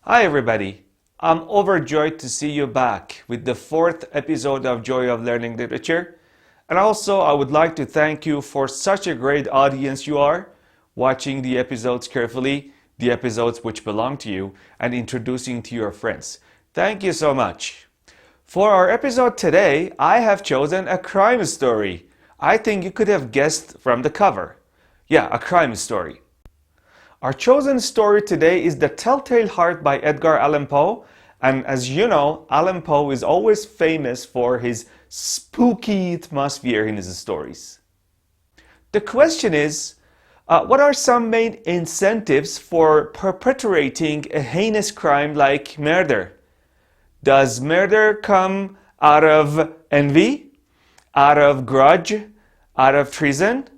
Hi everybody, I'm overjoyed to see you back with the fourth episode of Joy of Learning Literature. And also I would like to thank you for such a great audience you are, watching the episodes carefully, the episodes which belong to you, and introducing to your friends. Thank you so much. For our episode today, I have chosen a crime story. I think you could have guessed from the cover. Yeah, a crime story. Our chosen story today is The Telltale Heart by Edgar Allan Poe. And as you know, Allan Poe is always famous for his spooky atmosphere in his stories. The question is, what are some main incentives for perpetrating a heinous crime like murder? Does murder come out of envy, out of grudge, out of treason?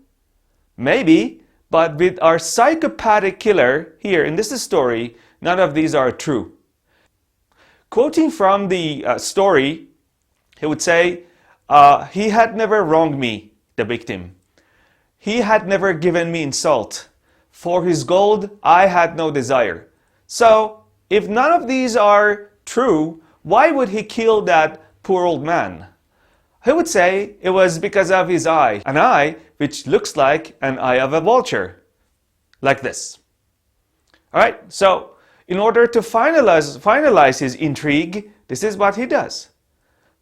Maybe, but with our psychopathic killer here in this story, none of these are true. Quoting from the story, he would say, he had never wronged me, the victim. He had never given me insult. For his gold, I had no desire. So, if none of these are true, why would he kill that poor old man? He would say it was because of his eye, an eye which looks like an eye of a vulture, like this. Alright, so in order to finalize his intrigue, this is what he does.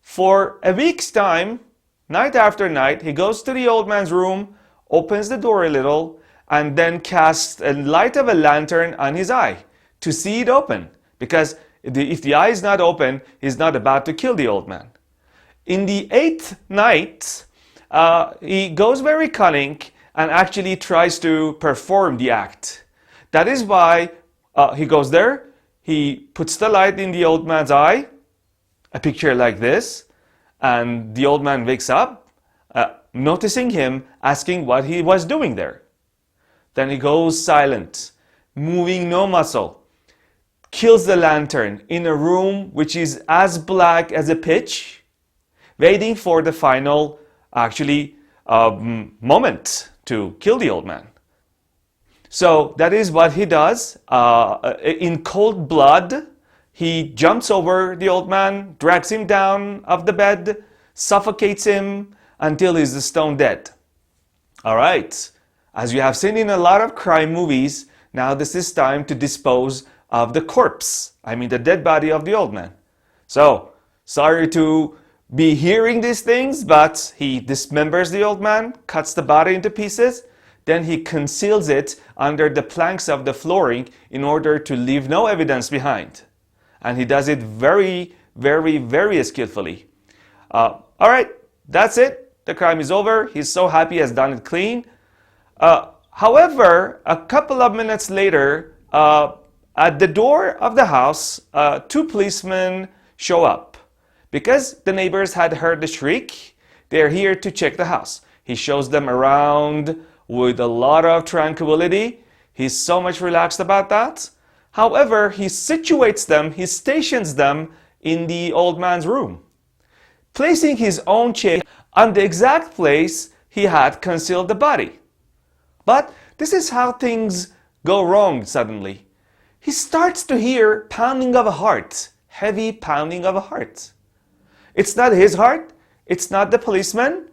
For a week's time, night after night, he goes to the old man's room, opens the door a little, and then casts a light of a lantern on his eye to see it open, because if the eye is not open, he's not about to kill the old man. In the 8th night, he goes very cunning and actually tries to perform the act. That is why he goes there, he puts the light in the old man's eye, a picture like this, and the old man wakes up, noticing him, asking what he was doing there. Then he goes silent, moving no muscle, kills the lantern in a room which is as black as a pitch, waiting for the final, moment to kill the old man. So that is what he does. In cold blood, he jumps over the old man, drags him down off the bed, suffocates him until he's stone dead. Alright, as you have seen in a lot of crime movies, now this is time to dispose of the corpse, the dead body of the old man. So, sorry to be hearing these things, but he dismembers the old man, cuts the body into pieces, then he conceals it under the planks of the flooring in order to leave no evidence behind. And he does it very, very, very skillfully. Alright, that's it. The crime is over. He's so happy he has done it clean. However, a couple of minutes later, at the door of the house, two policemen show up. Because the neighbors had heard the shriek, they're here to check the house. He shows them around with a lot of tranquility. He's so much relaxed about that. However, he situates them, he stations them in the old man's room, placing his own chair on the exact place he had concealed the body. But this is how things go wrong suddenly. He starts to hear pounding of a heart, heavy pounding of a heart. It's not his heart, it's not the policeman,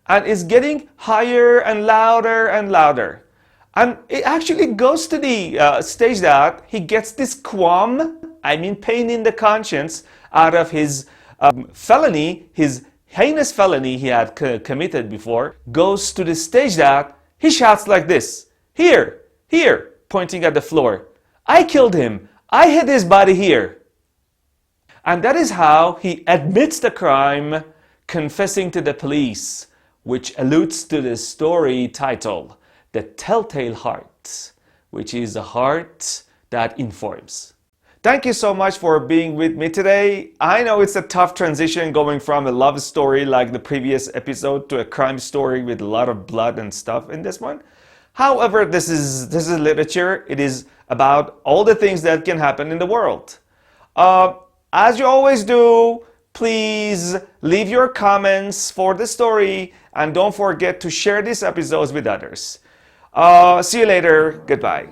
and it's getting higher and louder and louder. And it actually goes to the stage that he gets this qualm, pain in the conscience out of his felony, his heinous felony he had committed before, goes to the stage that he shouts like this, "Here, here," pointing at the floor. "I killed him. I hid his body here." And that is how he admits the crime, confessing to the police, which alludes to the story title, The Telltale Heart, which is a heart that informs. Thank you so much for being with me today. I know it's a tough transition going from a love story like the previous episode to a crime story with a lot of blood and stuff in this one. However, this is literature. It is about all the things that can happen in the world. As you always do, please leave your comments for the story and don't forget to share these episodes with others. See you later. Goodbye.